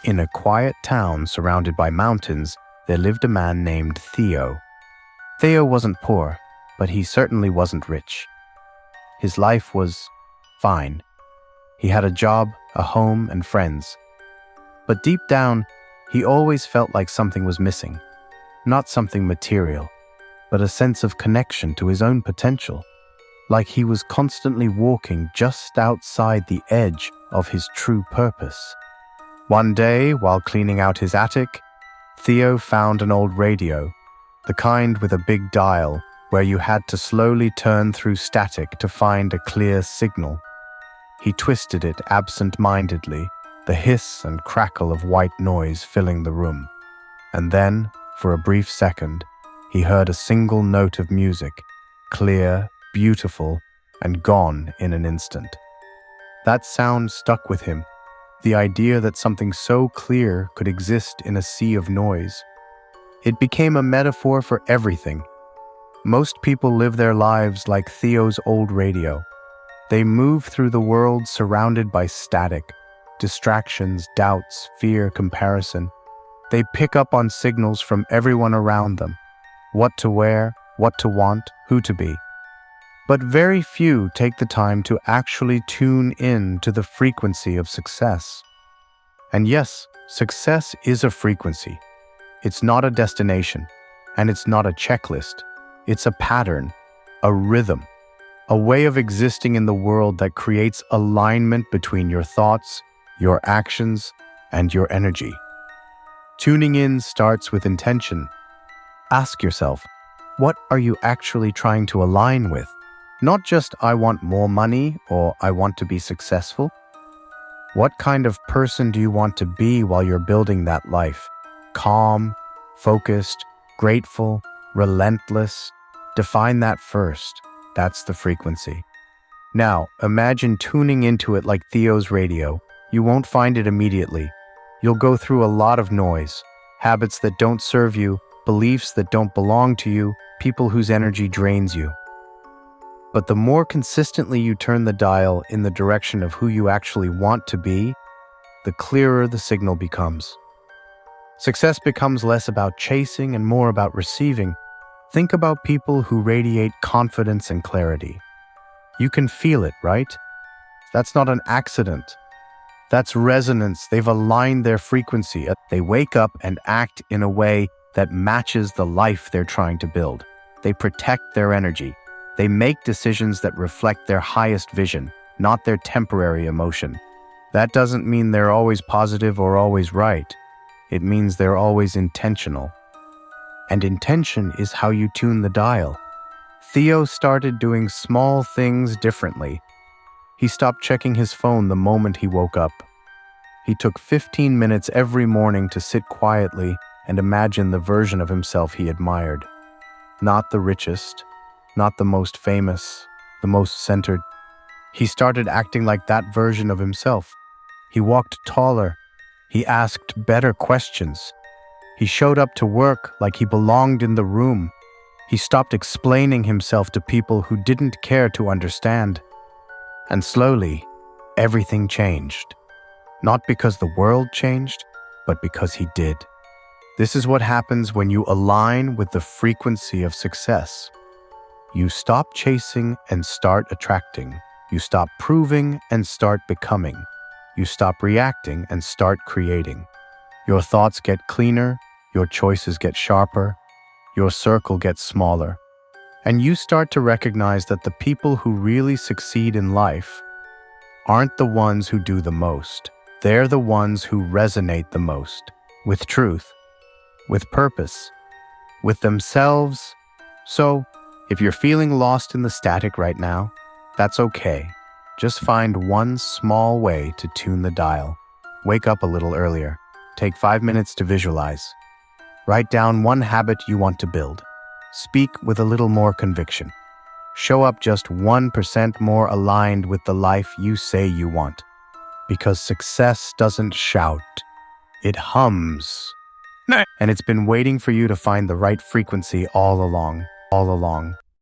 In a quiet town surrounded by mountains, there lived a man named Theo. Theo wasn't poor, but he certainly wasn't rich. His life was fine. He had a job, a home, and friends. But deep down, he always felt like something was missing. Not something material, but a sense of connection to his own potential. Like he was constantly walking just outside the edge of his true purpose. One day, while cleaning out his attic, Theo found an old radio, the kind with a big dial where you had to slowly turn through static to find a clear signal. He twisted it absent-mindedly, the hiss and crackle of white noise filling the room. And then, for a brief second, he heard a single note of music, clear, beautiful, and gone in an instant. That sound stuck with him, the idea that something so clear could exist in a sea of noise. It became a metaphor for everything. Most people live their lives like Theo's old radio. They move through the world surrounded by static, distractions, doubts, fear, comparison. They pick up on signals from everyone around them. What to wear, what to want, who to be. But very few take the time to actually tune in to the frequency of success. And yes, success is a frequency. It's not a destination, and it's not a checklist. It's a pattern, a rhythm, a way of existing in the world that creates alignment between your thoughts, your actions, and your energy. Tuning in starts with intention. Ask yourself, what are you actually trying to align with? Not just, I want more money or I want to be successful. What kind of person do you want to be while you're building that life? Calm, focused, grateful, relentless. Define that first. That's the frequency. Now, imagine tuning into it like Theo's radio. You won't find it immediately. You'll go through a lot of noise, habits that don't serve you, beliefs that don't belong to you, people whose energy drains you. But the more consistently you turn the dial in the direction of who you actually want to be, the clearer the signal becomes. Success becomes less about chasing and more about receiving. Think about people who radiate confidence and clarity. You can feel it, right? That's not an accident. That's resonance. They've aligned their frequency. They wake up and act in a way that matches the life they're trying to build. They protect their energy. They make decisions that reflect their highest vision, not their temporary emotion. That doesn't mean they're always positive or always right. It means they're always intentional. And intention is how you tune the dial. Theo started doing small things differently. He stopped checking his phone the moment he woke up. He took 15 minutes every morning to sit quietly and imagine the version of himself he admired. Not the richest, not the most famous, the most centered. He started acting like that version of himself. He walked taller. He asked better questions. He showed up to work like he belonged in the room. He stopped explaining himself to people who didn't care to understand. And slowly, everything changed. Not because the world changed, but because he did. This is what happens when you align with the frequency of success. You stop chasing and start attracting. You stop proving and start becoming. You stop reacting and start creating. Your thoughts get cleaner, your choices get sharper, your circle gets smaller. And you start to recognize that the people who really succeed in life aren't the ones who do the most. They're the ones who resonate the most with truth, with purpose, with themselves. So, if you're feeling lost in the static right now, that's okay. Just find one small way to tune the dial. Wake up a little earlier. Take 5 minutes to visualize. Write down one habit you want to build. Speak with a little more conviction. Show up just 1% more aligned with the life you say you want. Because success doesn't shout, it hums. And it's been waiting for you to find the right frequency all along.